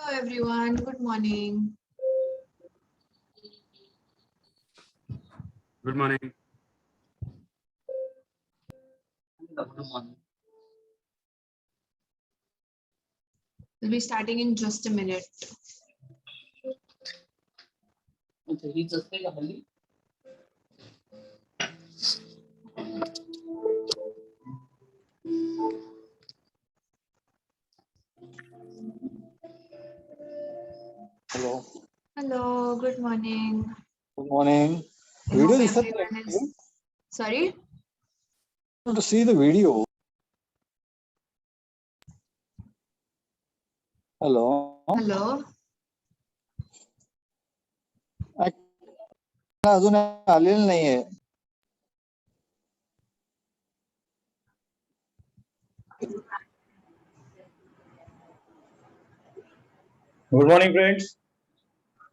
Hello everyone, good morning. Good morning. We'll be starting in just a minute. Hello. Hello, good morning. Good morning. I Video hope is that everyone is. Sorry? to see the video. Hello. Hello. अजून आलेलं नाहीये. Good morning, friends.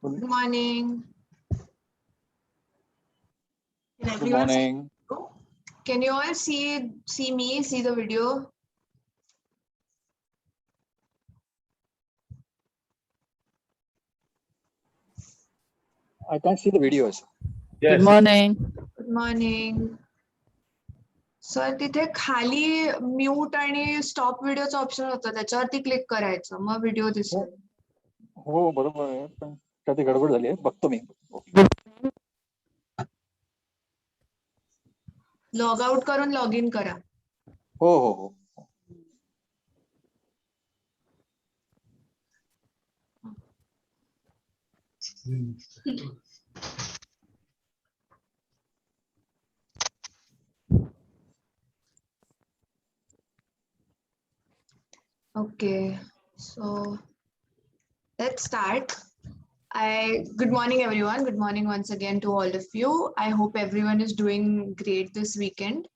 Good morning. Can Good everyone see? morning. Can you all see me, see the video? I can't see the videos. Yes. Good morning. Good morning. Sir तिथे खाली mute आणि stop व्हिडिओचा option होता त्याच्यावरती click करायचं मग video दिसेल. हो बरोबर आहे पण त्यात गडबड झाली आहे बघतो मी. लॉग आउट करून लॉग इन करा. हो हो हो. Okay, so let's start. Good morning, everyone. Good morning once again to all of you. I hope everyone is doing great this weekend.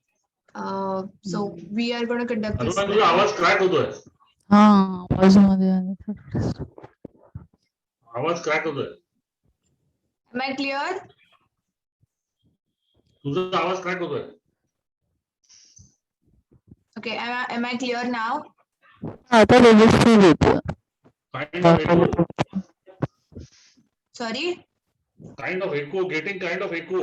So we are going to conduct this. तुझा आवाज crack होतोय. आवाजमध्ये आवाज crack होतोय. Am I clear? तुझा आवाज crack होतोय. Okay, am I clear now? आता व्यवस्थित येतं. Kind of echo. Sorry? Kind of echo. Getting kind of echo.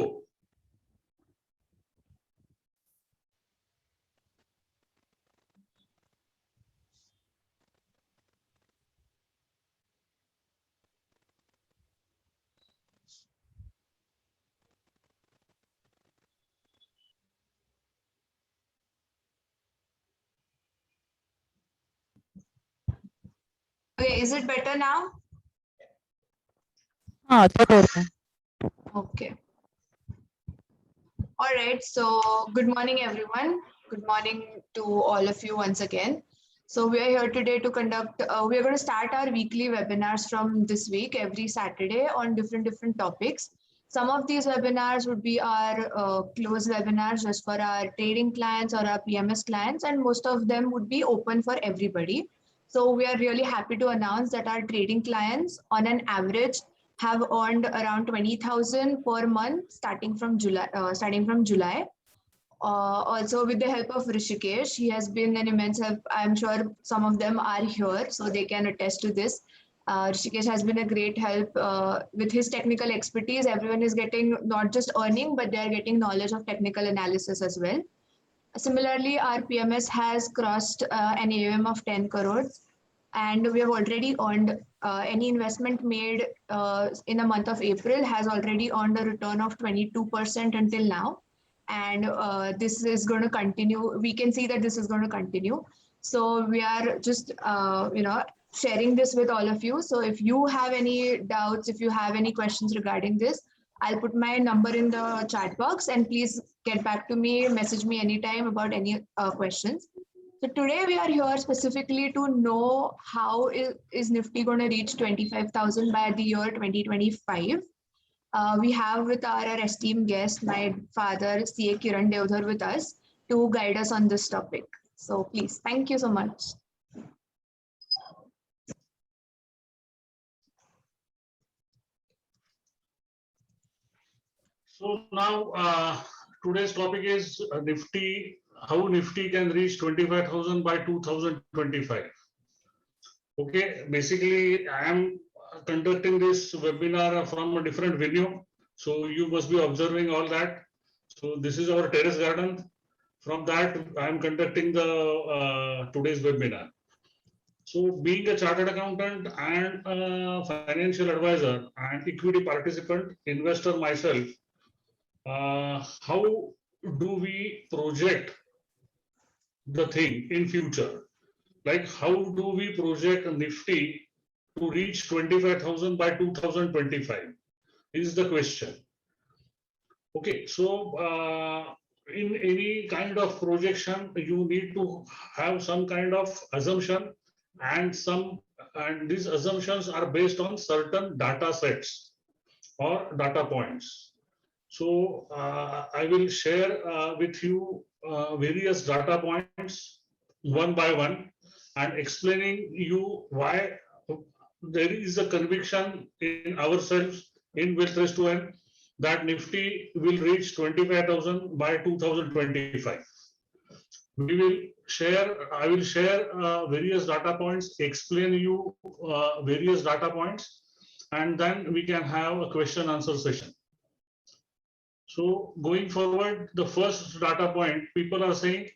Okay, is it better now? आता बरं. Okay. All right. So good morning, everyone. Good morning to all of you once again. So we are here today to conduct, we are going to start our weekly webinars from this week, every Saturday on different topics. Some of these webinars would be our closed webinars just for our trading clients or our PMS clients, and most of them would be open for everybody. So we are really happy to announce that our trading clients on an average have earned around 20,000 per month starting from July. Also with the help of Rishikesh, he has been an immense help. I'm sure some of them are here, so they can attest to this. Rishikesh has been a great help with his technical expertise. Everyone is getting not just earning, but they are getting knowledge of technical analysis as well. Similarly, our PMS has crossed an AUM of 10 crores. And we have already earned any investment made in the month of April has already earned a return of 22% until now. And this is going to continue. We can see that this is going to continue. So we are just, sharing this with all of you. So if you have any doubts, if you have any questions regarding this, I'll put my number in the chat box and please get back to me, message me anytime about any questions. So today we are here specifically to know how is Nifty going to reach 25,000 by the year 2025. We have with our esteemed guest, my father, CA Kiran Devdhar with us to guide us on this topic. So please, thank you so much. So now today's topic is Nifty, how Nifty can reach 25,000 by 2025. Okay, basically I am conducting this webinar from a different venue. So you must be observing all that. So this is our terrace garden. From that, I am conducting the today's webinar. So being a chartered accountant and a financial advisor and equity participant, investor myself, how do we project the thing in future? Like how do we project Nifty to reach 25,000 by 2025 is the question. Okay, so in any kind of projection, you need to have some kind of assumption and these assumptions are based on certain data sets or data points. So I will share with you various data points one by one and explaining you why there is a conviction in ourselves in Wealth to Earn that Nifty will reach 25,000 by 2025. I will share various data points, explain you various data points, and then we can have a question answer session. So going forward, the first data point, people are saying,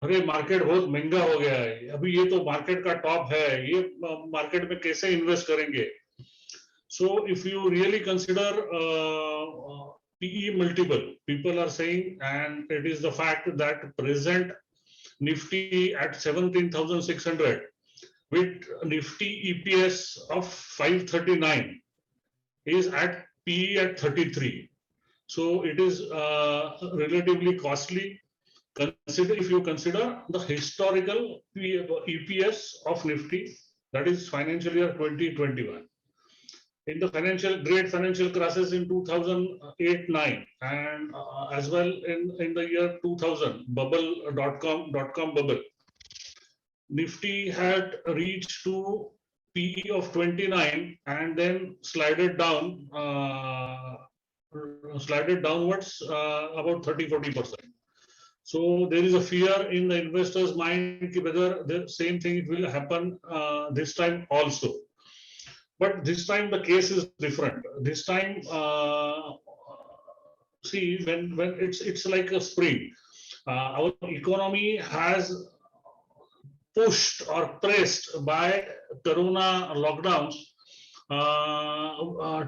अरे market बहुत महंगा हो गया है, अभी ये तो market का टॉप है, ये मार्केट में कैसे इन्वेस्ट करेंगे? So if you really consider PE multiple, people are saying, and it is the fact that present Nifty at 17,600 with Nifty EPS of 539 is at PE at 33. So it is relatively costly. If you consider the historical EPS of Nifty, that is financial year 2021. In the great financial crisis in 2008-9 and as well in the year 2000, dot-com bubble, Nifty had reached to PE of 29 and then slided downwards about 30-40%. So there is a fear in the investors' mind whether the same thing will happen this time also. But this time the case is different. This time, see, when it's like a spring, our economy has pushed or pressed by Corona lockdowns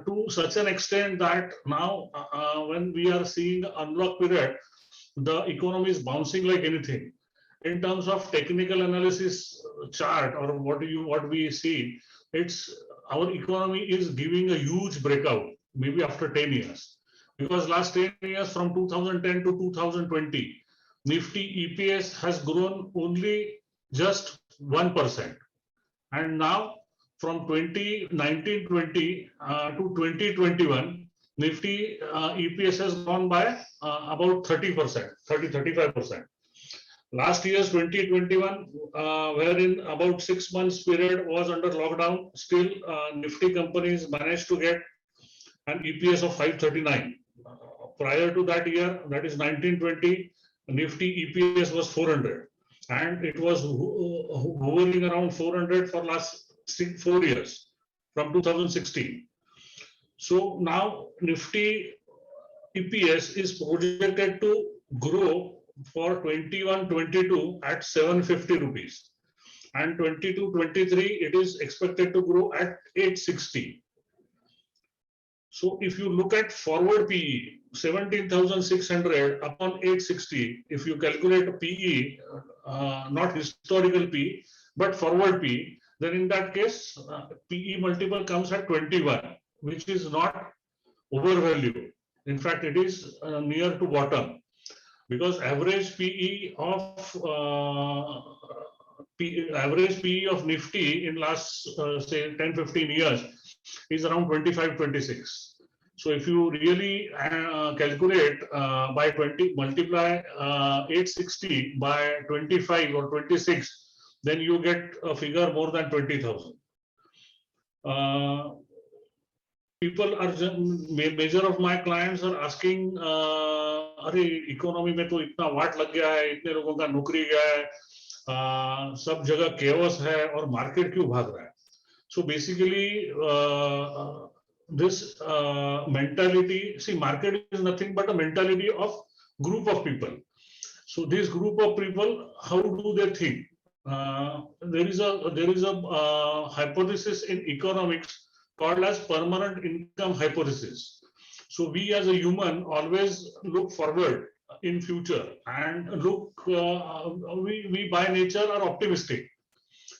to such an extent that now when we are seeing unlock period, the economy is bouncing like anything. In terms of technical analysis chart or what we see, it's our economy is giving a huge breakout maybe after 10 years, because last 10 years from 2010 to 2020, Nifty EPS has grown only just 1%, and now from 2019-20 to 2021, Nifty EPS has gone by about 30%, 30-35%. Last year's 2021, wherein about 6 months period was under lockdown, still Nifty companies managed to get an EPS of 539. Prior to that year, that is 1920, Nifty EPS was 400, and it was hovering around 400 for last 4 years from 2016. So now Nifty EPS is projected to grow for 21-22 at 750 rupees, and 22-23 it is expected to grow at 860. So if you look at forward PE 17,600 upon 860, if you calculate PE, not historical PE but forward PE, then in that case PE multiple comes at 21, which is not overvalued. In fact, it is near to bottom, because average PE of Nifty in last say 10-15 years is around 25-26. So if you really calculate by 20, multiply 860 by 25 or 26, then you get a figure more than 20,000. People are, major of my clients are asking, अरे economy में तो इतना वाट लग गया है, इतने लोगों का नौकरी गया है, सब जगह chaos है और market क्यों भाग रहा है. So basically, this mentality, see, market is nothing but a mentality of group of people. So this group of people, how do they think? There is a hypothesis in economics called as permanent income hypothesis. So we as a human always look forward in future and look. We by nature are optimistic.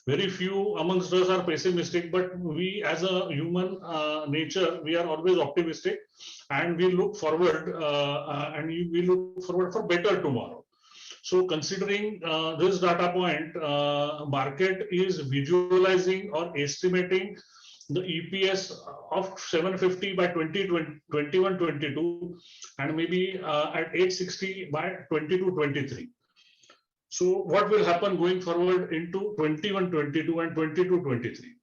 Very few amongst us are pessimistic, but we as a human nature, we are always optimistic, and we look forward we look forward for better tomorrow. So considering this data point, market is visualizing or estimating the EPS of 750 by 2021-22 and maybe at 860 by 22-23. So what will happen going forward into 21-22 and 22-23?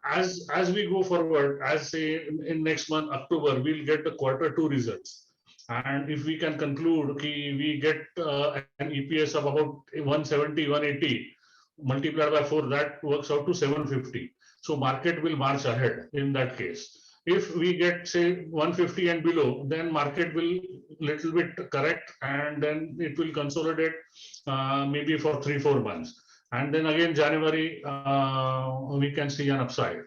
As we go forward, as say in next month, October, we'll get the quarter 2 results. And if we can conclude we get an EPS of about 170, 180 multiplied by 4, that works out to 750. So market will march ahead in that case. If we get say 150 and below, then market will little bit correct, and then it will consolidate maybe for 3-4 months. And then again January, we can see an upside.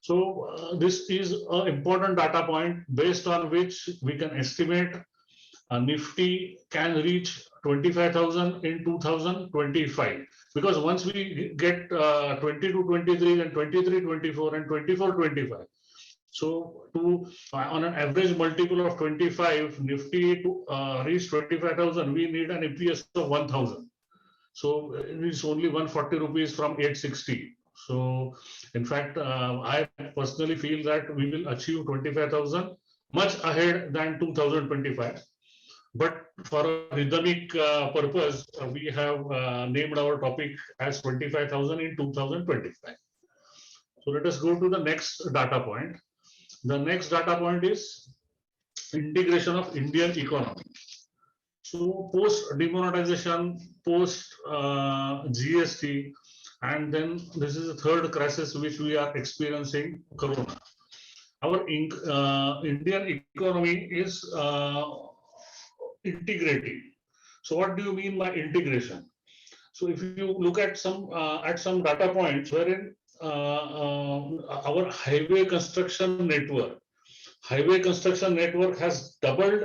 So this is an important data point based on which we can estimate Nifty can reach 25,000 in 2025. Because once we get 22-23 and 23-24 and 24-25, so on an average multiple of 25, Nifty to reach 25,000, we need an EPS of 1,000. So it is only 140 rupees from 860. So in fact, I personally feel that we will achieve 25,000 much ahead than 2025. But for a rhythmic purpose, we have named our topic as 25,000 in 2025. So let us go to the next data point. The next data point is integration of Indian economy. So post demonetization, post GST, and then this is the third crisis which we are experiencing, Corona. Our Indian economy is integrating. So what do you mean by integration? So if you look at some data points wherein our highway construction network has doubled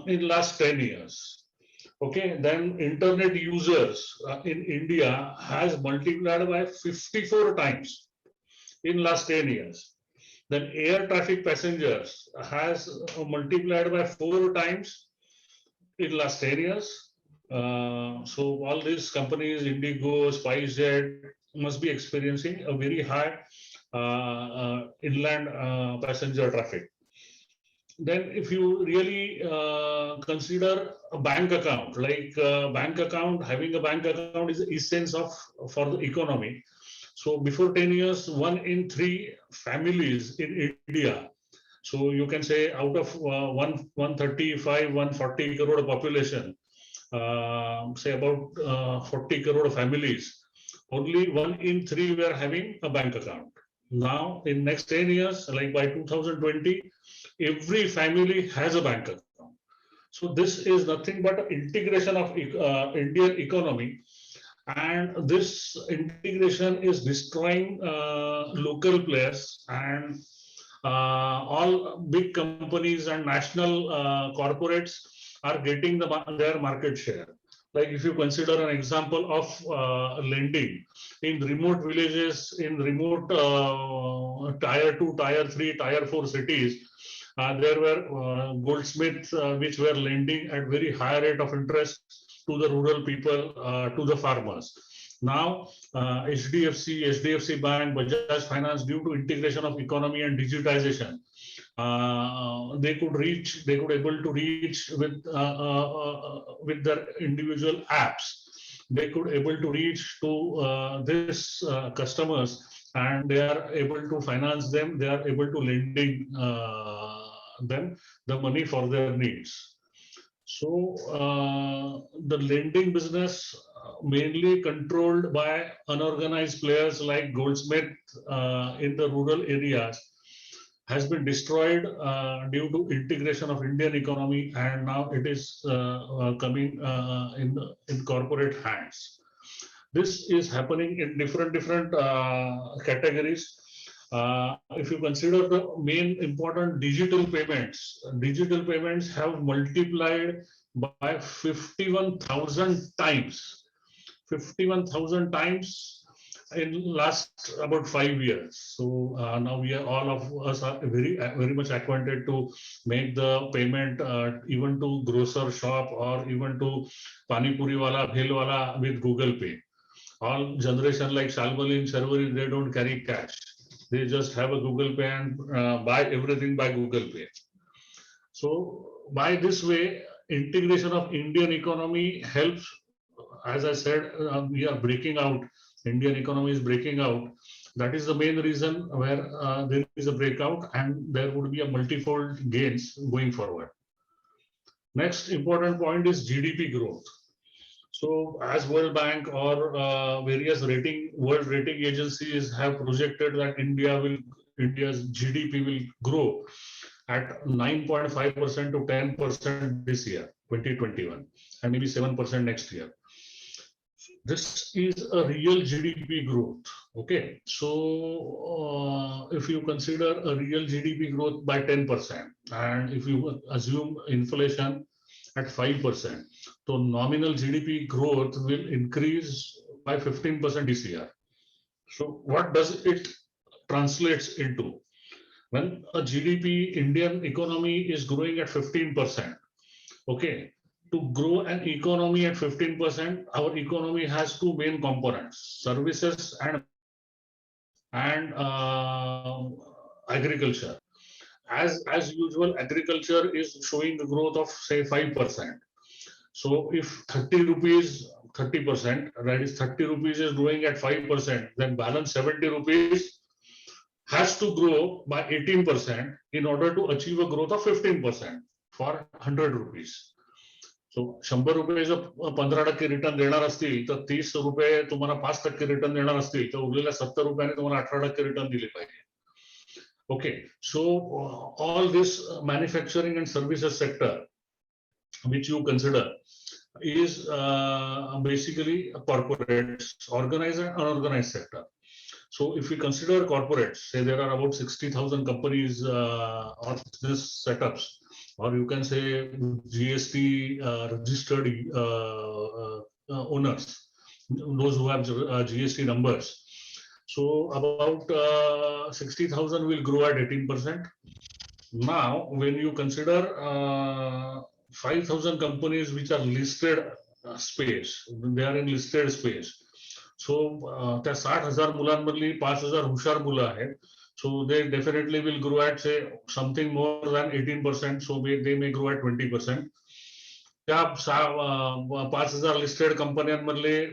in last 10 years. Okay, then internet users in India has multiplied by 54 times in last 10 years. Then air traffic passengers has multiplied by 4 times in last 10 years. So all these companies, Indigo, SpiceJet, must be experiencing a very high inland passenger traffic. Then if you really consider a bank account, like having a bank account is the essence for the economy. So before 10 years, 1 in 3 families in India, so you can say out of 135, 140 crore population, say about 40 crore families, only 1 in 3 were having a bank account. Now in next 10 years, like by 2020, every family has a bank account. So this is nothing but integration of Indian economy, and this integration is destroying local players, and all big companies and national corporates are getting their market share. Like if you consider an example of lending in remote villages, in remote tier 2, tier 3, tier 4 cities, there were goldsmiths which were lending at very high rate of interest to the rural people, to the farmers. Now, HDFC Bank, Bajaj Finance, due to integration of economy and digitization, they could able to reach with their individual apps. They could able to reach to this customers, and they are able to finance them. They are able to lending them the money for their needs. So the lending business mainly controlled by unorganized players like Goldsmith in the rural areas, has been destroyed due to integration of Indian economy, and now it is coming in corporate hands. This is happening in different categories. If you consider the main important digital payments have multiplied by 51,000 times. 51,000 times in last about 5 years. So now we are, all of us are very much acquainted to make the payment even to grocer shop or even to pani puri wala, bhel wala with Google Pay. All generation like Shalbali, Sharwari, they don't carry cash. They just have a Google Pay and buy everything by Google Pay. So by this way, integration of Indian economy helps. As I said, we are breaking out. Indian economy is breaking out. That is the main reason where there is a breakout, and there would be a multifold gains going forward. Next important point is GDP growth. So as World Bank or various world rating agencies have projected that India's GDP will grow at 9.5% to 10% this year, 2021, and maybe 7% next year. This is a real GDP growth. Okay, so if you consider a real GDP growth by 10%, and if you assume inflation at 5%, so nominal GDP growth will increase by 15% this year. So what does it translates into? When a GDP Indian economy is growing at 15%, okay, to grow an economy at 15%, our economy has two main components: services and agriculture. As usual, agriculture is showing a growth of say 5%. So if 30 rupees, 30%, that is 30 rupees is growing at 5%, then balance 70 rupees has to grow by 18% in order to achieve a growth of 15% for 100 rupees. So 100 रुपये जर 15% return देणार असतील तर 30 रुपये तुम्हाला 5% return देणार असतील तर उरलेल्या 70 रुपयाने तुम्हाला 18% रिटर्न दिले पाहिजे. Okay, so all this manufacturing and services sector which you consider is basically a corporate, organized and unorganized sector. So if we consider corporates, say there are about 60,000 companies or business setups, or you can say GST registered owners, those who have GST numbers. So about 60,000 will grow at 18%. Now, when you consider 5,000 companies which are listed space, they are in listed space. So त्या 60,000 मुलांमधली 5,000 हुशार मुलं आहेत. So they definitely will grow at say something more than 18%. So they may grow at 20%. त्या 5,000 listed कंपन्यांमधले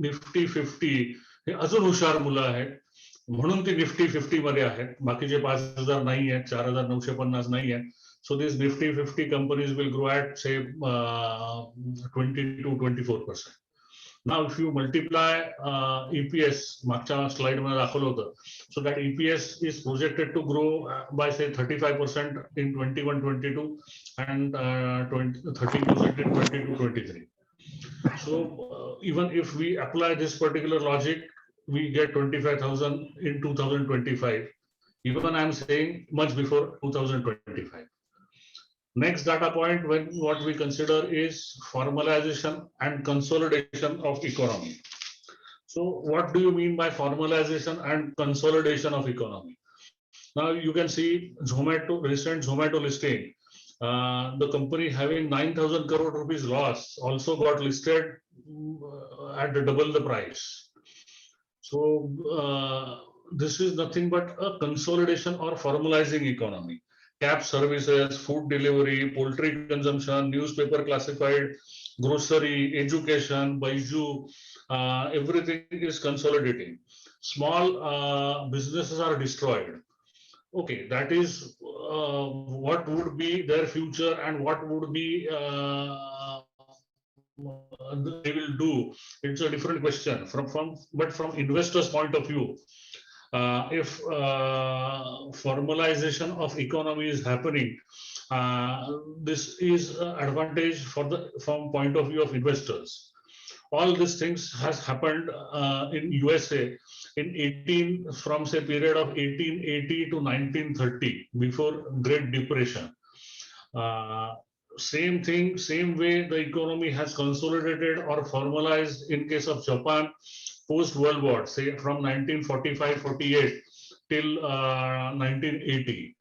Nifty 50 हे अजून हुशार मुलं आहेत म्हणून ती निफ्टी 50 मध्ये आहेत. बाकीचे 5,000 नाही आहेत, 4,950 नाही आहेत. So these Nifty 50 companies will grow at say 20 to 24%. Now, if you multiply EPS, मागच्या slide मध्ये दाखवलं होतं, so that EPS is projected to grow by say 35% in 21-22 and 13% in 22-23. So even if we apply this particular logic, we get 25,000 in 2025. Even I am saying much before 2025. Next data point, what we consider is formalization and consolidation of economy. So what do you mean by formalization and consolidation of economy? Now you can see Zomato, recent Zomato listing. The company having 9,000 crore rupees loss also got listed at double the price. So this is nothing but a consolidation or formalizing economy. Cab services, food delivery, poultry consumption, newspaper classified, grocery, education, Baiju, everything is consolidating. Small businesses are destroyed. Okay, that is what would be their future and what would be they will do. It's a different question. But from investors' point of view, if formalization of economy is happening, this is advantage from point of view of investors. All these things has happened in USA in 18 from say period of 1880 to 1930 before Great Depression. Same thing, same way the economy has consolidated or formalized in case of Japan post World War, say from 1945-48 till 1980.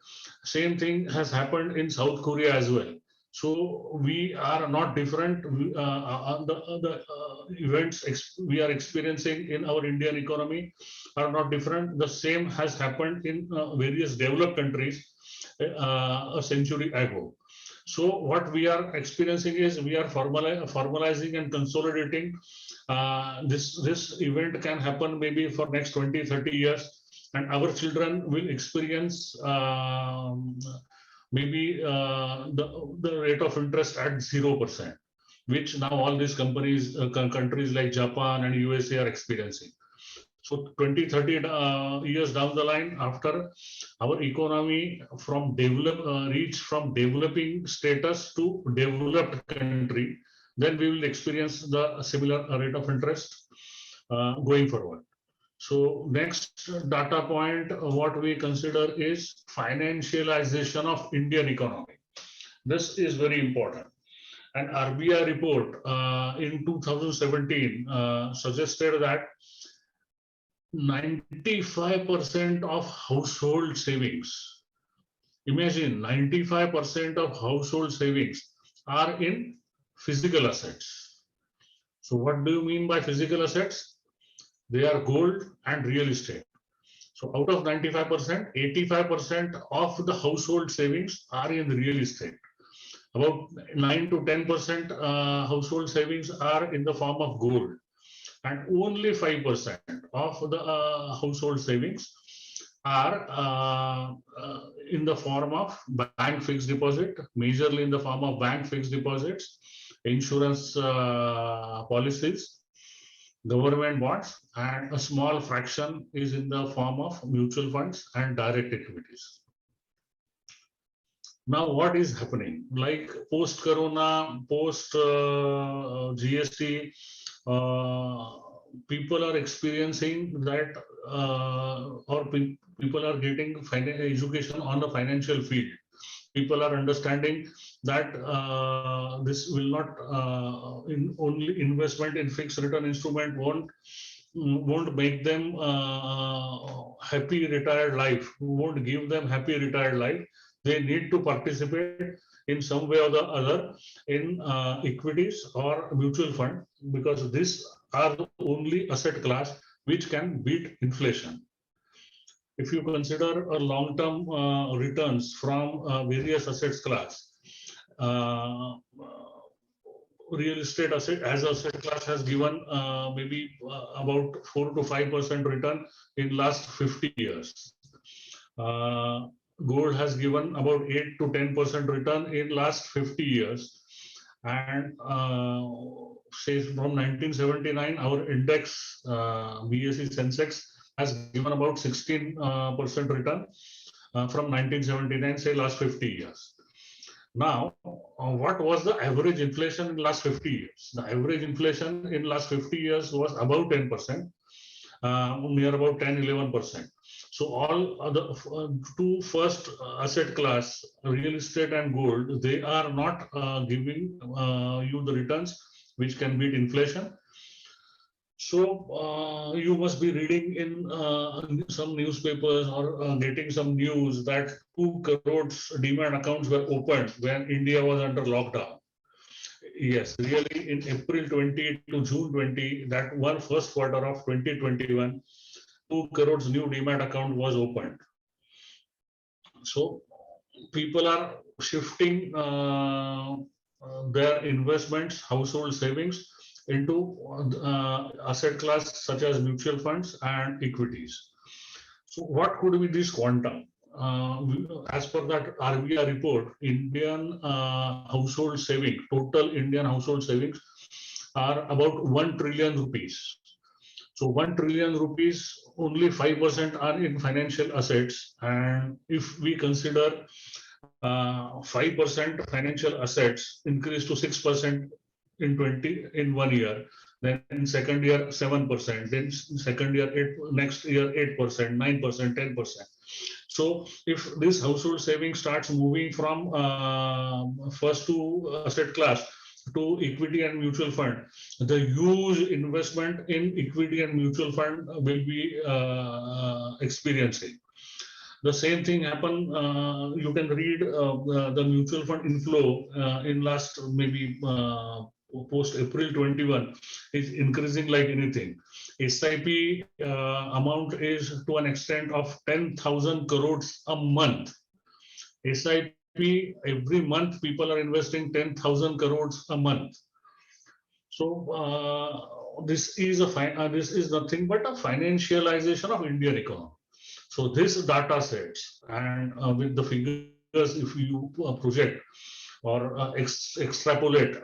Same thing has happened in South Korea as well. So we are not different. The events we are experiencing in our Indian economy are not different. The same has happened in various developed countries a century ago. So what we are experiencing is we are formalizing and consolidating. This event can happen maybe for next 20-30 years, and our children will experience maybe the rate of interest at 0%, which now all these companies, countries like Japan and USA are experiencing. So 20-30 years down the line, after our economy from reach from developing status to developed country, then we will experience the similar rate of interest going forward. So next data point, what we consider is financialization of Indian economy. This is very important. An RBI report in 2017 suggested that 95% of household savings, imagine 95% of household savings are in physical assets. So what do you mean by physical assets? They are gold and real estate. So out of 95%, 85% of the household savings are in real estate. About 9 to 10% household savings are in the form of gold. And only 5% of the household savings are in the form of bank fixed deposit, majorly in the form of bank fixed deposits, insurance policies, government bonds, and a small fraction is in the form of mutual funds and direct equities. Now, what is happening? Like post-corona, post-GST, people are experiencing that, people are getting education on the financial field. People are understanding that this will not only investment in fixed return instrument won't make them happy retired life, won't give them happy retired life. They need to participate in some way or the other in equities or mutual fund, because these are the only asset class which can beat inflation. If you consider a long-term returns from various assets class, real estate asset class has given maybe about 4 to 5% return in last 50 years. Gold has given about 8 to 10% return in last 50 years. And say from 1979, our index, BSE Sensex, has given about 16% return from 1979, say last 50 years. Now, what was the average inflation in last 50 years? The average inflation in last 50 years was about 10%, near about 10-11%. So all other two first asset class, real estate and gold, they are not giving you the returns which can beat inflation. So you must be reading in some newspapers or getting some news that 2 crores demat accounts were opened when India was under lockdown. Yes, really in April 20 to June 20, that one first quarter of 2021, 2 crores new demat account was opened. So people are shifting their investments, household savings into asset class such as mutual funds and equities. So what could be this quantum? As per that RBI report, Indian household saving, total Indian household savings are about 1 trillion rupees. So 1 trillion rupees, only 5% are in financial assets. And if we consider 5% financial assets increase to 6% in 1 year, then in second year 7%, then second year next year 8%, 9%, 10%. So if this household saving starts moving from first to asset class to equity and mutual fund, the huge investment in equity and mutual fund will be experiencing. The same thing happen. You can read the mutual fund inflow in last maybe post April 21 is increasing like anything. SIP amount is to an extent of 10,000 crores a month. SIP every month people are investing 10,000 crores a month. So this is nothing but a financialization of Indian economy. So this data sets and with the figures, if you project or extrapolate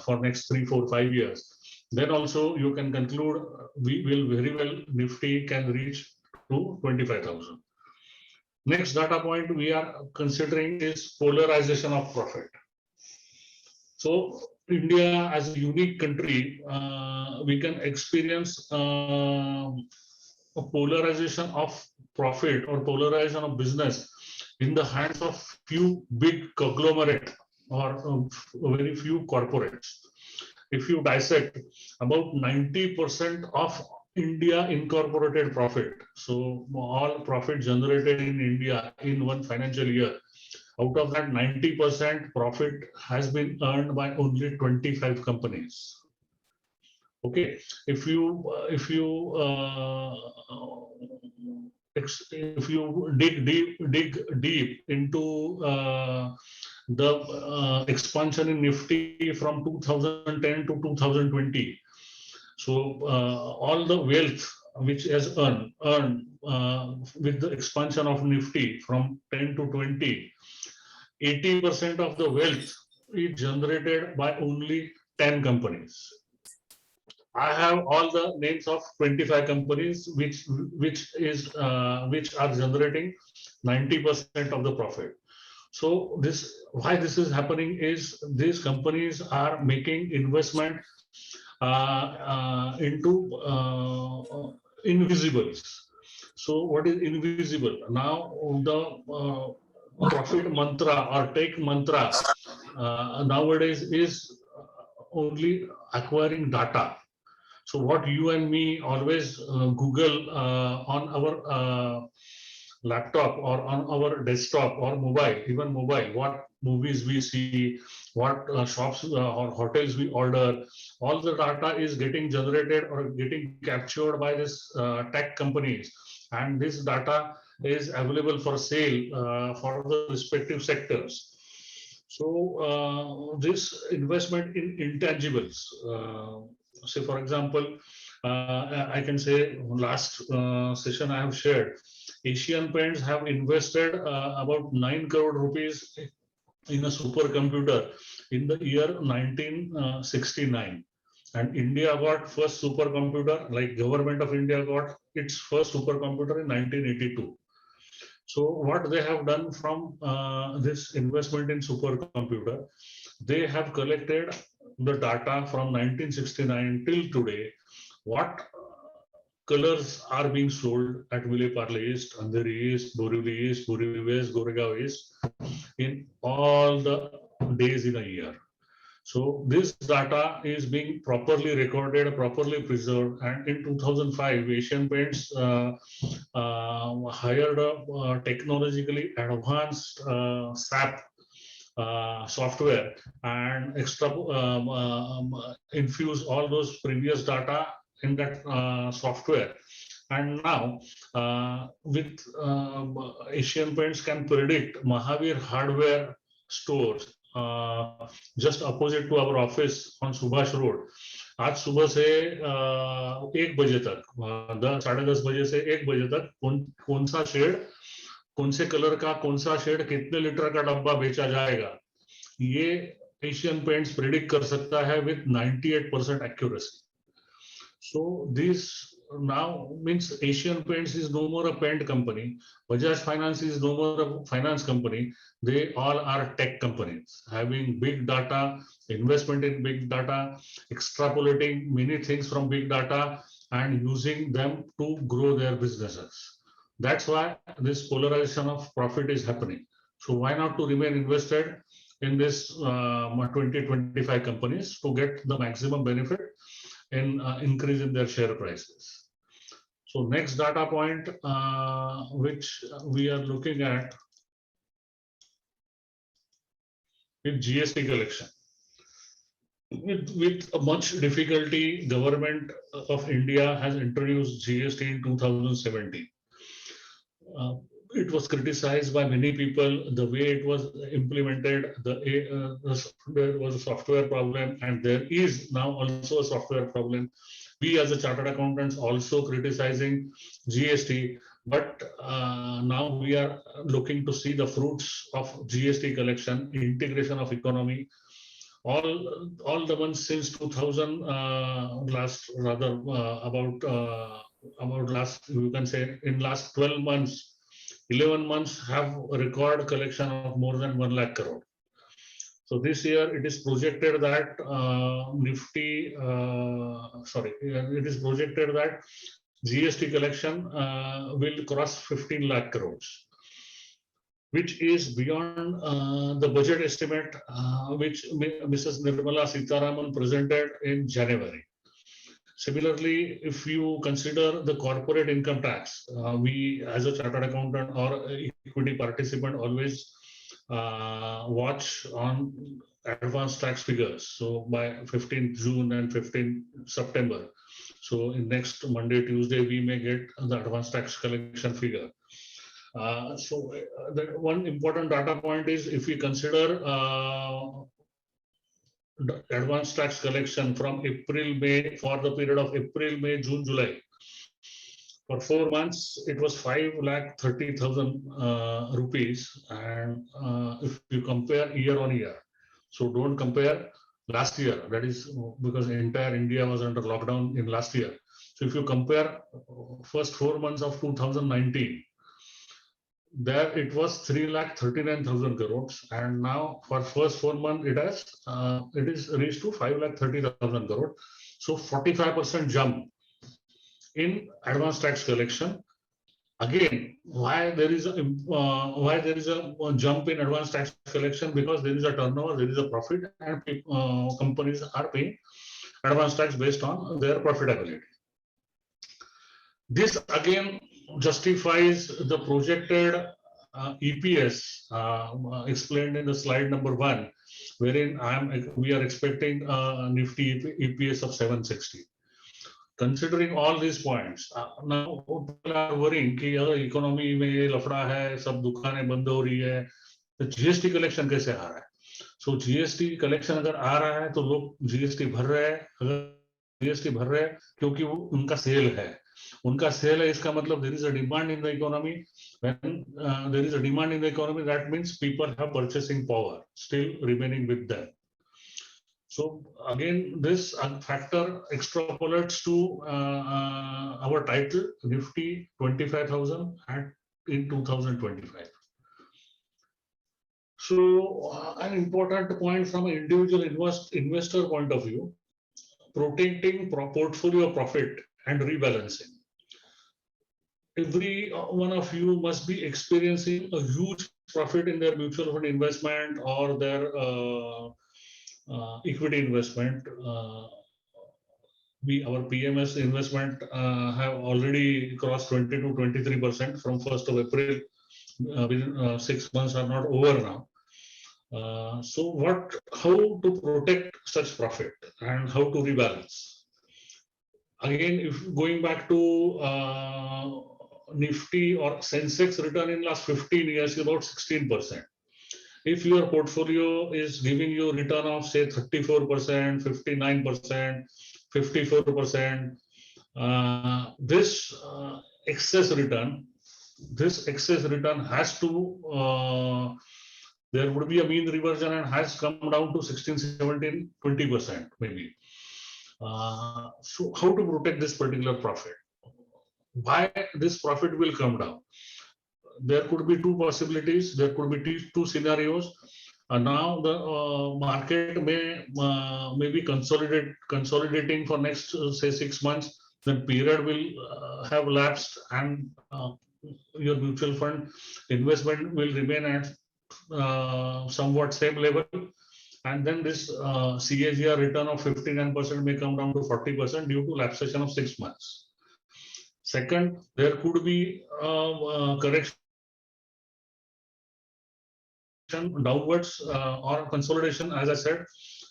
for next 3, 4, 5 years, then also you can conclude we will very well Nifty can reach to 25,000. Next data point we are considering is polarization of profit. So India as a unique country, we can experience a polarization of profit or polarization of business in the hands of few big conglomerate or very few corporates. If you dissect, about 90% of India incorporated profit, so all profit generated in India in one financial year, out of that 90% profit has been earned by only 25 companies. Okay, if you dig deep into the expansion in Nifty from 2010 to 2020, so all the wealth which has earned with the expansion of Nifty from 10 to 20, 80% of the wealth is generated by only 10 companies. I have all the names of 25 companies which are generating 90% of the profit. So why this is happening is these companies are making investment into invisibles. So what is invisible? Now the profit mantra or take mantra nowadays is only acquiring data. So what you and me always Google on our laptop or on our desktop or mobile, even mobile, what movies we see, what shops or hotels we order, all the data is getting generated or getting captured by this tech companies. And this data is available for sale for the respective sectors. So this investment in intangibles, say for example, I can say last session I have shared, Asian Paints have invested about 9 crore rupees in a supercomputer in the year 1969. And India got first supercomputer, like government of India got its first supercomputer in 1982. So what they have done from this investment in supercomputer, they have collected the data from 1969 till today, what colors are being sold at Vile-Parle East, Andheri East, Borivali East, Borivali West, Goregaon East, in all the days in a year. So this data is being properly recorded, properly preserved, and in 2005, Asian Paints hired a technologically advanced SAP software and infuse all those previous data in that software. And now with Asian Paints can predict Mahavir hardware stores just opposite to our office on Subhash Road. आज सुबह से 1 बजे तक 10:30 बजे से 1 बजे तक कौन सा शेड, कौन से कलर का कौन सा शेड कितने लीटर का डब्बा बेचा जाएगा, ये Asian Paints predict कर सकता है with 98% accuracy. So this now means Asian Paints is no more a paint company. Bajaj Finance is no more a finance company. They all are tech companies having big data, investment in big data, extrapolating many things from big data and using them to grow their businesses. That's why this polarization of profit is happening. So why not to remain invested in this 20-25 companies to get the maximum benefit in increase in their share prices. So next data point which we are looking at is GST collection. With much difficulty, government of India has introduced GST in 2017. It was criticized by many people the way it was implemented. There was a software problem, and there is now also a software problem. We as a chartered accountants also criticizing GST, but now we are looking to see the fruits of GST collection, integration of economy. All the months since 2000, about last, you can say in last 12 months, 11 months have a record collection of more than 1 lakh crore. So this year it is projected that it is projected that GST collection will cross 15 lakh crores, which is beyond the budget estimate which Mrs. Nirmala Sitharaman presented in January. Similarly, if you consider the corporate income tax, we as a chartered accountant or equity participant always watch on advanced tax figures. So by 15th June and 15th September, so in next Monday, Tuesday, we may get the advanced tax collection figure. So the one important data point is if we consider advanced tax collection from April, May, for the period of April, May, June, July. For 4 months, it was 5,30,000 rupees. And if you compare year on year, so don't compare last year, that is because entire India was under lockdown in last year. So if you compare first 4 months of 2019, there it was 3,39,000 crores, and now for first 4 months it is reached to 5,30,000 crores. So 45% jump in advanced tax collection. Again, why there is a jump in advanced tax collection? Because there is a turnover, there is a profit, and companies are paying advanced tax based on their profitability. This again justifies the projected EPS explained in the slide number 1, wherein we are expecting Nifty EPS of 760. Considering all these points, now people are worrying कि अगर economy में लफड़ा है, सब दुकानें बंद हो रही है, तो जीएसटी कलेक्शन कैसे आ रहा है? सो जीएसटी कलेक्शन अगर आ रहा है तो लोग जीएसटी भर रहे हैं, अगर जीएसटी भर रहे हैं क्योंकि वो उनका सेल है, इसका मतलब there is a demand in the economy. When there is a demand in the economy, that means people have purchasing power still remaining with them. So again, this factor extrapolates to our title Nifty 25,000 in 2025. So an important point from an individual investor point of view, protecting portfolio profit and rebalancing. Every one of you must be experiencing a huge profit in their mutual fund investment or their equity investment. Our PMS investment have already crossed 20 to 23% from 1st of April. Within 6 months are not over now. So how to protect such profit and how to rebalance? Again, if going back to Nifty or Sensex return in last 15 years is about 16%. If your portfolio is giving you return of say 34%, 59%, 54%, this excess return has to there would be a mean reversion and has come down to 16, 17, 20% maybe. So how to protect this particular profit? Why this profit will come down? There could be two possibilities. There could be two scenarios. Now the market may be consolidating for next say 6 months. Then period will have lapsed, and your mutual fund investment will remain at somewhat same level. And then this CAGR return of 59% may come down to 40% due to lapsation of 6 months. Second, there could be correction downwards or consolidation, as I said,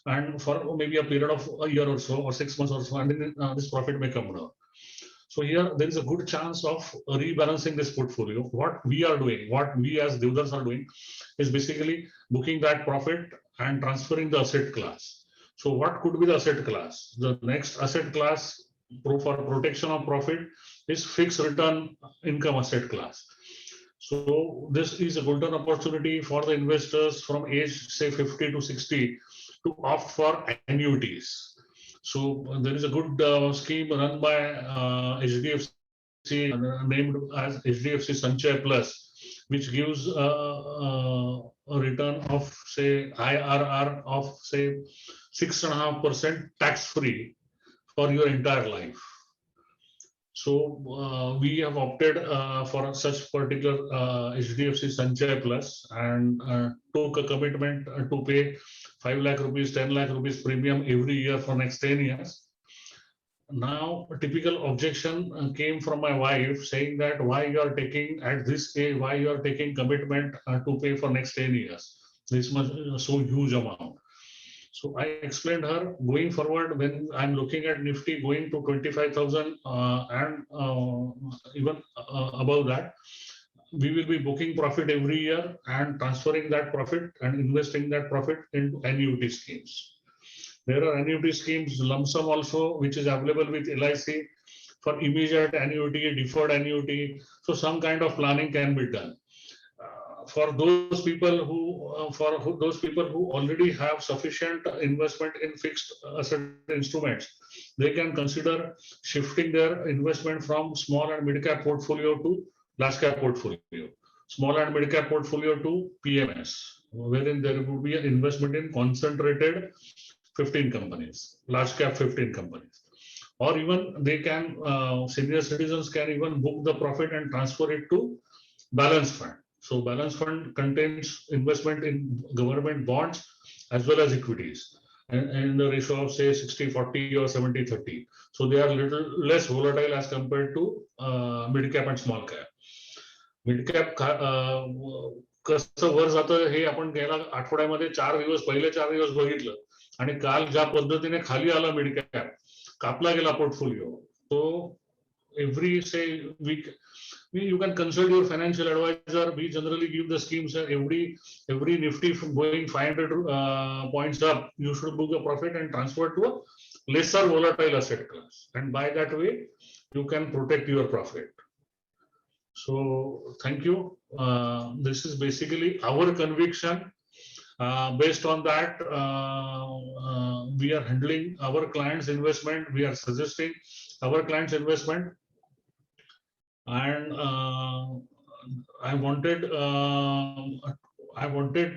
and for maybe a period of a year or so, or 6 months or so, and then this profit may come down. So here there is a good chance of rebalancing this portfolio. What we are doing, what we as Devdars are doing, is basically booking that profit and transferring the asset class. So what could be the asset class? The next asset class for protection of profit is fixed return income asset class. So this is a golden opportunity for the investors from age say 50 to 60 to opt for annuities. So there is a good scheme run by HDFC named as HDFC Sanchay Plus, which gives a return of say IRR of say 6.5% tax free for your entire life. So we have opted for such particular HDFC Sanchay Plus and took a commitment to pay 5 lakh rupees, 10 lakh rupees premium every year for next 10 years. Now, a typical objection came from my wife saying that why you are taking at this age, why you are taking commitment to pay for next 10 years, this much so huge amount. So I explained her going forward when I'm looking at Nifty going to 25,000 and even above that, we will be booking profit every year and transferring that profit and investing that profit into annuity schemes. There are annuity schemes, lump sum also, which is available with LIC for immediate annuity, deferred annuity. So some kind of planning can be done. For those people who already have sufficient investment in fixed asset instruments, they can consider shifting their investment from small and mid cap portfolio to large cap portfolio, small and mid cap portfolio to PMS, wherein there would be an investment in concentrated 15 companies, large cap 15 companies. Or even they can, senior citizens can even book the profit and transfer it to balance fund. So balance fund contains investment in government bonds as well as equities, and in the ratio of say 60-40 or 70-30. So they are little less volatile as compared to mid cap and small cap. Mid cap कसं वर जातं हे आपण गेल्या आठवड्यामध्ये 4 दिवस पहिले 4 दिवस बघितलं आणि काल ज्या पद्धतीने खाली आला मिड कॅप, कापला गेला portfolio. So every say week you can consult your financial advisor. We generally give the schemes every Nifty from going 500 points up, you should book a profit and transfer to a lesser volatile asset class, and by that way you can protect your profit. So thank you. This is basically our conviction. Based on that, we are handling our clients' investment. We are suggesting our clients' investment. And I wanted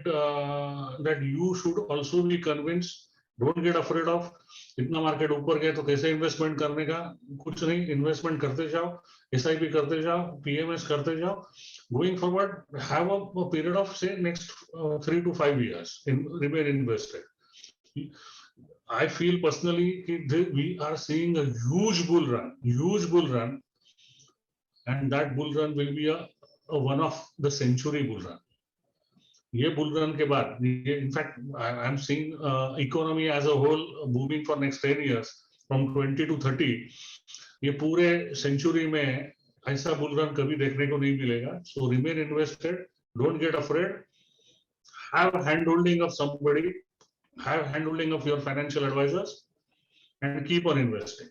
that you should also be convinced. Don't get afraid of इतना market ऊपर गया तो कैसे investment करने का, कुछ नहीं, investment करते जाओ, SIP करते जाओ, PMS करते जाओ. Going forward, have a period of say next 3 to 5 years remain invested. I feel personally we are seeing a huge bull run, and that bull run will be a one of the century bull run. ये bull run के बाद, in fact, I am seeing economy as a whole booming for next 10 years from 20 to 30. ये पूरे century में ऐसा bull run कभी देखने को नहीं मिलेगा. So remain invested, don't get afraid, have handholding of somebody, have handholding of your financial advisors, and keep on investing.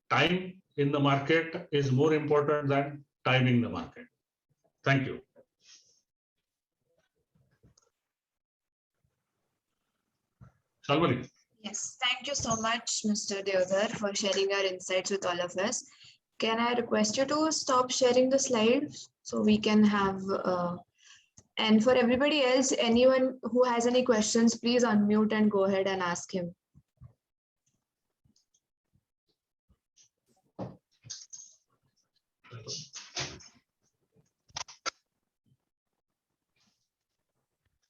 Time in the market is more important than timing the market. Thank you. Shalmali. Yes, thank you so much, Mr. Deodhar, for sharing your insights with all of us. Can I request you to stop sharing the slides so we can have, and for everybody else, anyone who has any questions, please unmute and go ahead and ask him.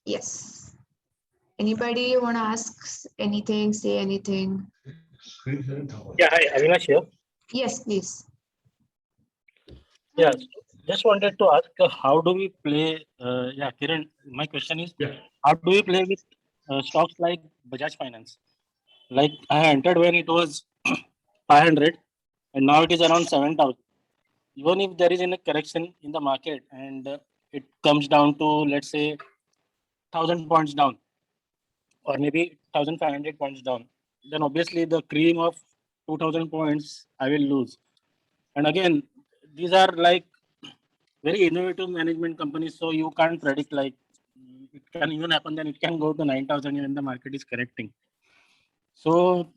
Yes. Anybody want to ask anything, say anything? Yeah, hi, Avinash here. Yes, please. Yeah, just wanted to ask, how do we play? Yeah, Kiran, my question is, Yeah. how do we play with stocks like Bajaj Finance? Like I entered when it was 500, and now it is around 7,000. Even if there is a correction in the market and it comes down to, let's say, 1,000 points down, or maybe 1,500 points down, then obviously the cream of 2,000 points I will lose. And again, these are like very innovative management companies, so you can't predict, like it can even happen, then it can go to 9,000 when the market is correcting. So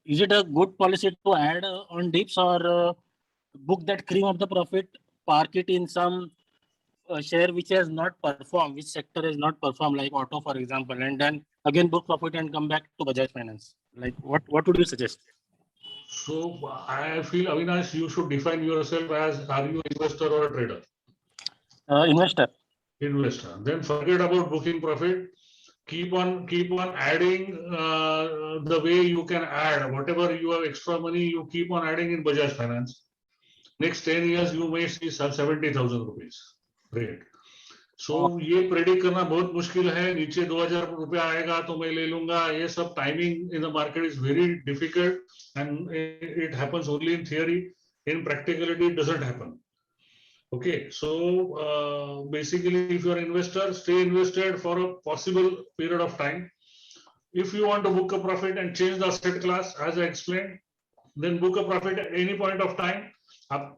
is it a good policy to add on dips, or book that cream of the profit, park it in some share which has not performed, which sector has not performed, like auto, for example, and then again book profit and come back to Bajaj Finance? Like what would you suggest? So I feel, Avinash, you should define yourself as, are you an investor or a trader? Investor. Investor. Then forget about booking profit. Keep on adding the way you can add. Whatever you have extra money, you keep on adding in Bajaj Finance. Next 10 years, you may see 70,000 rupees rate. So ये predict करना बहुत मुश्किल है. नीचे 2,000 रुपया आएगा तो मैं ले लूंगा. ये सब timing in the market is very difficult and it happens only in theory. In practicality, it doesn't happen. Okay, so basically, if you're an investor, stay invested for a possible period of time. If you want to book a profit and change the asset class, as I explained, then book a profit at any point of time.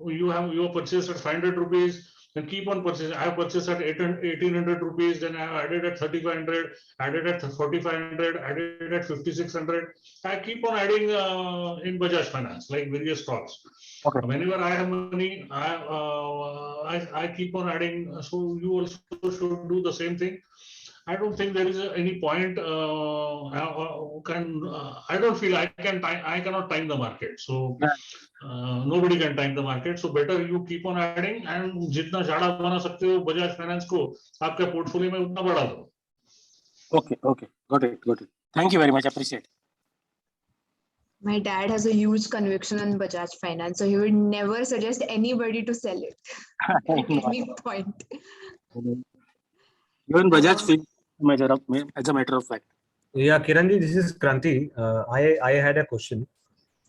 You have purchased at 500 rupees, then keep on purchasing. I have purchased at 1,800 rupees, then I have added at 3,500, added at 4,500, added at 5,600. I keep on adding in Bajaj Finance, like various stocks. Okay. Whenever I have money, I keep on adding. So you also should do the same thing. I don't think there is any point. I don't feel I cannot time the market. So nobody can time the market. So better you keep on adding, and जितना ज़्यादा बना सकते हो Bajaj finance को आपके portfolio में उतना बढ़ा दो. Okay, got it. Thank you very much. Appreciate. My dad has a huge conviction on Bajaj Finance, so he would never suggest anybody to sell it at any point. Even Bajaj Finance, as a matter of fact. Yeah, Kiranji, this is Kranti. I had a question.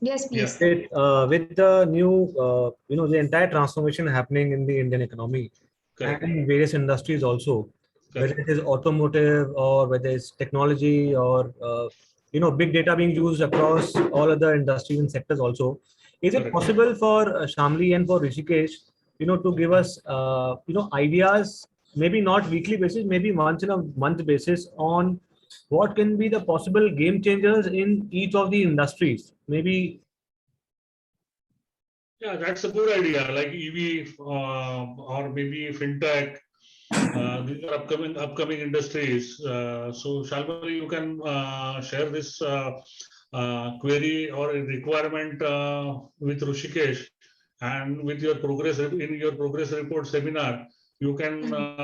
Yes, please. With the new, the entire transformation happening in the Indian economy, Correct. and in various industries also, Correct. whether it is automotive or whether it's technology or big data being used across all other industries and sectors also. Is it Correct. possible for Shamli and for Rishikesh, to give us, ideas, maybe not weekly basis, maybe once in a month basis, on what can be the possible game changers in each of the industries? Maybe. Yeah, that's a good idea. Like EV or maybe fintech. These are upcoming industries. So Shalmali, you can share this query or requirement with Rishikesh, and with your progress report seminar, you can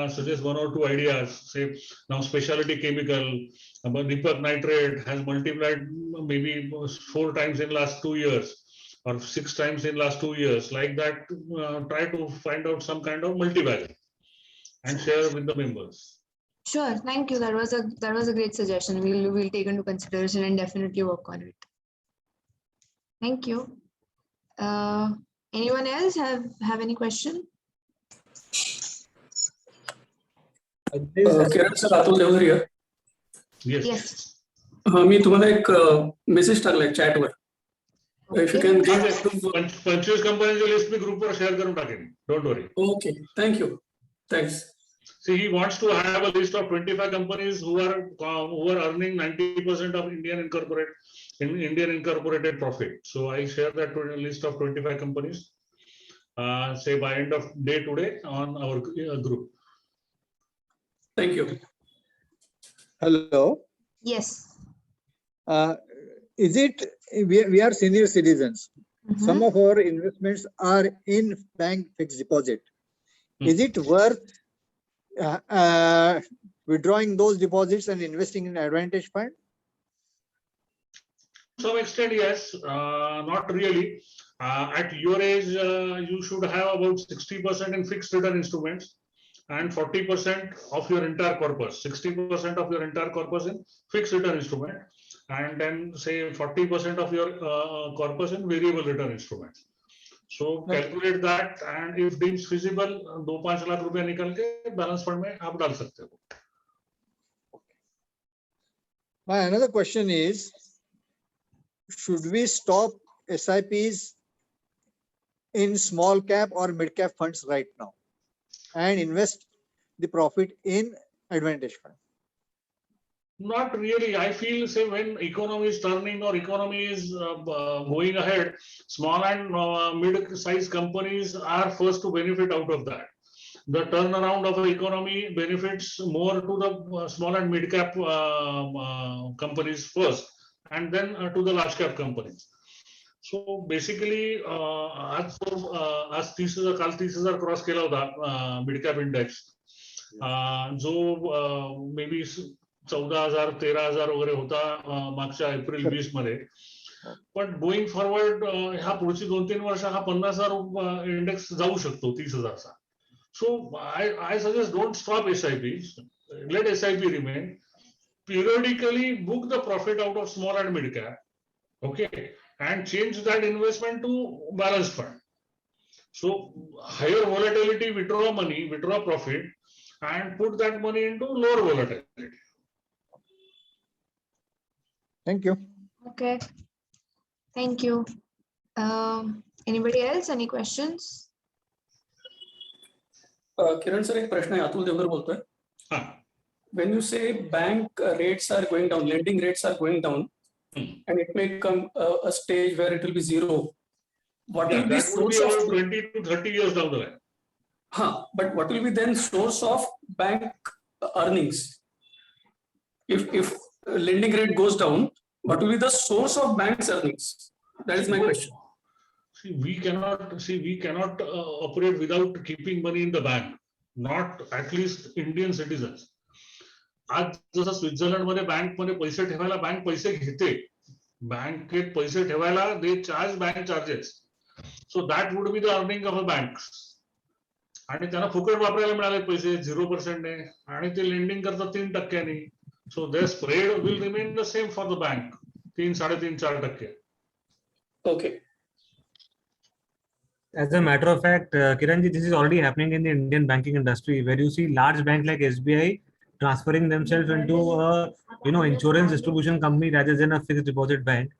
suggest one or two ideas. Say now specialty chemical, Deepak Nitrate has multiplied maybe 4 times in last 2 years or 6 times in last 2 years. Like that, try to find out some kind of multi-value and share with the members. Sure, thank you. That was a great suggestion. We'll take into consideration and definitely work on it. Thank you. Anyone else have any question? Kiran sir, Atul Deodhar here. Yes. मी तुम्हाला एक message टाकलाय चॅटवर. If you can give. 25 कंपन्यांच्या list मी ग्रुपवर share करून टाकेन. Don't worry. Okay, thank you. Thanks. See, he wants to have a list of 25 companies who are earning 90% of Indian incorporated profit. So I share that list of 25 companies, say by end of day today on our group. Thank you. Hello. Yes. Is it we are senior citizens? Mhm. Some of our investments are in bank fixed deposit. Is it worth withdrawing those deposits and investing in Advantage Fund? To some extent, yes. Not really. At your age, you should have about 60% in fixed return instruments and 40% of your entire corpus, 60% of your entire corpus in fixed return instrument, and then say 40% of your corpus in variable return instruments. So calculate that, and if deems feasible, 2-5 lakh रुपया निकल के balance fund में आप डाल सकते हो. My another question is, should we stop SIPs in small cap or mid cap funds right now and invest the profit in Advantage Fund? Not really. I feel, say, when economy is turning or economy is going ahead, small and mid-sized companies are first to benefit out of that. The turnaround of the economy benefits more to the small and mid-cap companies first, and then to the large-cap companies. So basically, आज 30,000 काल 30,000 cross केला होता mid-cap index, जो maybe 14,000 13,000 वगैरे होता मागच्या April 20 मध्ये. पण गोइंग फॉरवर्ड ह्या पुढची 2-3 वर्ष हा 50,000 इंडेक्स जाऊ शकतो 30,000 चा. सो I suggest don't stop SIPs, let SIP remain, periodically book the profit out of small and mid cap, okay, and change that investment to balance fund. So higher volatility, withdraw money, withdraw profit, and put that money into lower volatility. Thank you. Okay. Thank you. Anybody else? Any questions? Kiran sir, एक प्रश्न है, अतुल देवगर बोलतोय. When you say bank rates are going down, lending rates are going down, and it may come a stage where it will be zero. What will be source of 20 to 30 years down the line? But what will be then source of bank earnings? If lending rate goes down, what will be the source of bank's earnings? That is my question. See, we cannot operate without keeping money in the bank. Not at least Indian citizens. आज जसं Switzerland मध्ये bank मध्ये पैसे ठेवायला bank पैसे घेते, बँकेत पैसे ठेवायला they charge bank charges. So that would be the earning of a bank. आणि त्यांना फुकट वापरायला मिळाले पैसे 0% ने, आणि ते लेंडिंग करतात 3%. So their spread will remain the same for the bank, 3-3.5-4%. Okay. As a matter of fact, Kiranji, this is already happening in the Indian banking industry, where you see large banks like SBI transferring themselves into a insurance distribution company rather than a fixed deposit bank.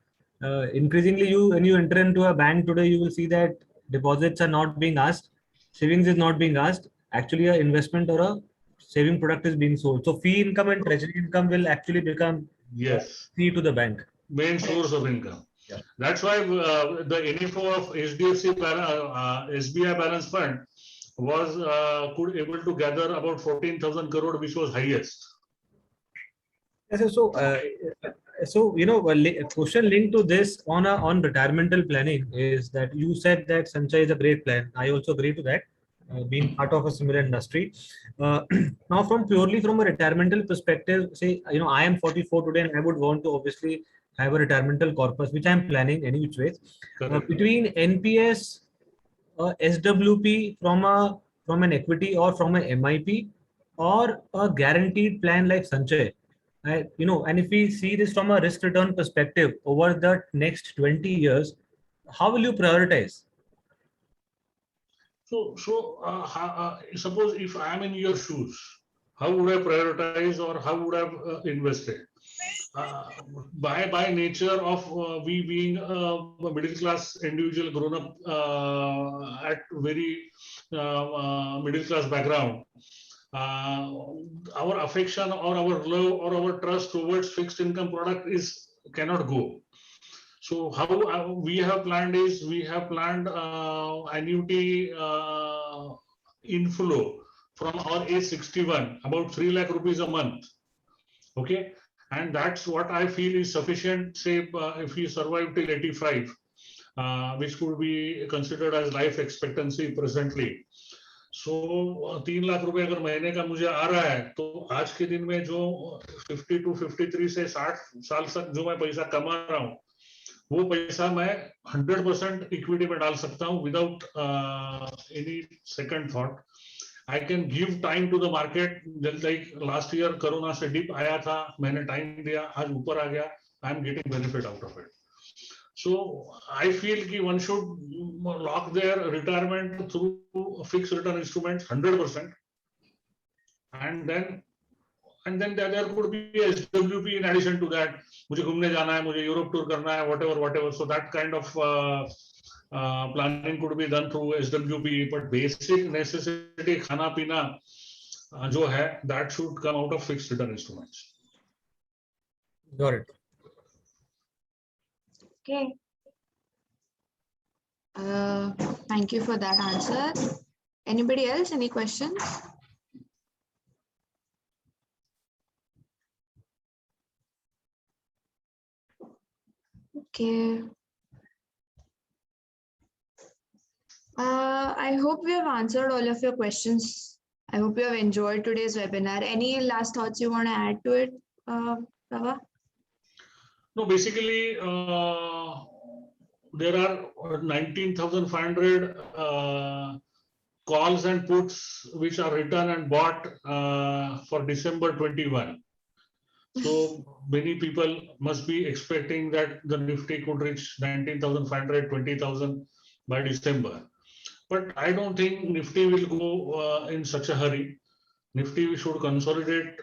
Increasingly, when you enter into a bank today, you will see that deposits are not being asked, savings is not being asked. Actually, an investment or a saving product is being sold. So fee income and treasury income will actually become fee to the bank. Main source of income. Yeah. That's why the NFO of SBI Balance Fund was able to gather about 14,000 crore, which was highest. So a question linked to this on retirement planning is that you said that Sanchay is a great plan. I also agree to that, being part of a similar industry. Now, purely from a retirement perspective, say, I am 44 today and I would want to obviously have a retirement corpus, which I am planning any which ways. Between NPS, SWP from an equity or from an MIP, or a guaranteed plan like Sanchay, and if we see this from a risk return perspective over the next 20 years, how will you prioritize? So suppose if I am in your shoes, how would I prioritize or how would I have invested? By nature of we being a middle class individual grown up at very middle class background, our affection or our love or our trust towards fixed income product cannot go. So how we have planned is, we have planned annuity inflow from our age 61, about 3 lakh rupees a month. Okay, and that's what I feel is sufficient. Say if we survive till 85, which could be considered as life expectancy presently. So 3 lakh रुपए अगर महीने का मुझे आ रहा है, तो आज के दिन में जो 52, 53 से 60 साल तक जो मैं पैसा कमा रहा हूँ, वो पैसा मैं 100% इक्विटी में डाल सकता हूँ without any second thought. I can give time to the market. Just like last year corona से डिप आया था, मैंने टाइम दिया, आज ऊपर आ गया. I am getting benefit out of it. So I feel कि one should lock their retirement through fixed return instruments 100%, and then there could be SWP in addition to that. मुझे घूमने जाना है, मुझे यूरोप टूर करना है, whatever. So that kind of planning could be done through SWP. But basic necessity खाना पीना जो है, that should come out of fixed return instruments. Got it. Okay. Thank you for that answer. Anybody else? Any questions? Okay. I hope we have answered all of your questions. I hope you have enjoyed today's webinar. Any last thoughts you want to add to it, Prabha? No, basically, there are 19,500 calls and puts which are written and bought for December 21. So many people must be expecting that the Nifty could reach 19,500, 20,000 by December. But I don't think Nifty will go in such a hurry. Nifty should consolidate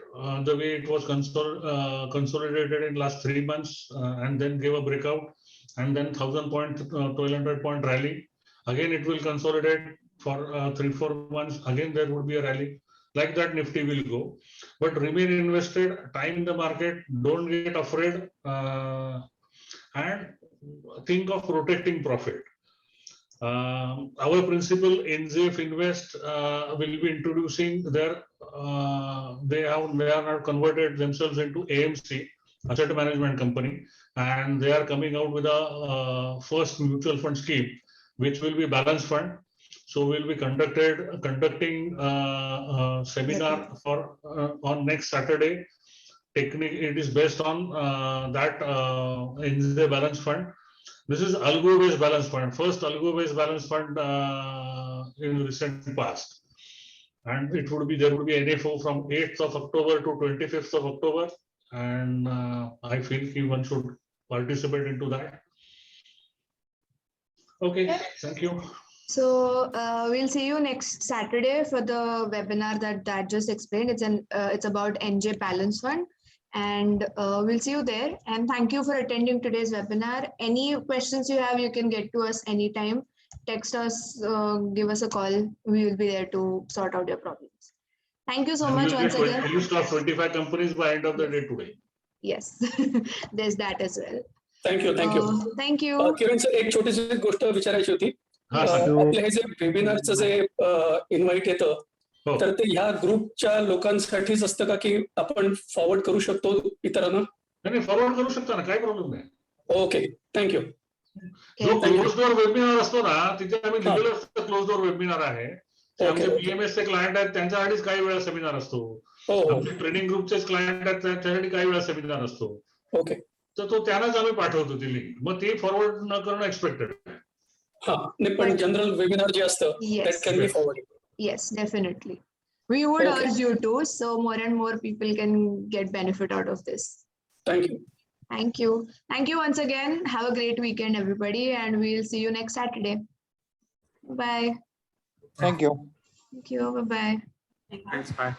the way it was consolidated in last 3 months and then gave a breakout, and then 1,000 point, 1,200 point rally. Again, it will consolidate for 3-4 months. Again, there would be a rally. Like that, Nifty will go. But remain invested, time the market, don't get afraid, and think of protecting profit. Our principal NZF Invest will be introducing their, they are not converted themselves into AMC, Asset Management Company, and they are coming out with a first mutual fund scheme, which will be balance fund. So we'll be conducting a seminar for on next Saturday. Technically, it is based on that NZ balance fund. This is algo-based balance fund, first algo-based balance fund in recent past, and it would be, there would be NFO from 8th of October to 25th of October, and I feel one should participate into that. Okay, thank you. So we'll see you next Saturday for the webinar that just explained. It's about NJ Balance Fund, and we'll see you there. And thank you for attending today's webinar. Any questions you have, you can get to us anytime. Text us, give us a call. We will be there to sort out your problems. Thank you so much once again. A list of 25 companies by end of the day today. Yes, there's that as well. Thank you. Thank you. Kiran sir, एक छोटीशी गोष्ट विचारायची होती. आपल्या हे जे वेबिनारचं जे invite येतं, तर ते ह्या ग्रुपच्या लोकांसाठीच असतं का, की आपण फॉरवर्ड करू शकतो इतरांना? नाही, फॉरवर्ड करू शकता ना, काही प्रॉब्लेम नाही. Okay, thank you. जो क्लोज डोअर वेबिनार असतो ना, तिथे आम्ही लिहिलेलं असतं क्लोज डोअर वेबिनार आहे. आमचे BMS चे क्लायंट आहेत, त्यांच्यासाठीच काही वेळा सेमिनार असतो. आमचे ट्रेनिंग ग्रुपचेच क्लायंट आहेत, त्यांच्यासाठी काही वेळा सेमिनार असतो. ओके, तर तो त्यांनाच आम्ही पाठवतो ती लिंक. मग ते फॉरवर्ड न करणं एक्सपेक्टेड आहे. हा, नाही पण जनरल वेबिनार जे असतं, that can be forwarded. Yes, definitely. We would urge you to, so more and more people can get benefit out of this. Thank you. Thank you. Thank you once again. Have a great weekend, everybody, and we'll see you next Saturday. Bye. Thank you. Thank you. Bye-bye. Thanks, bye.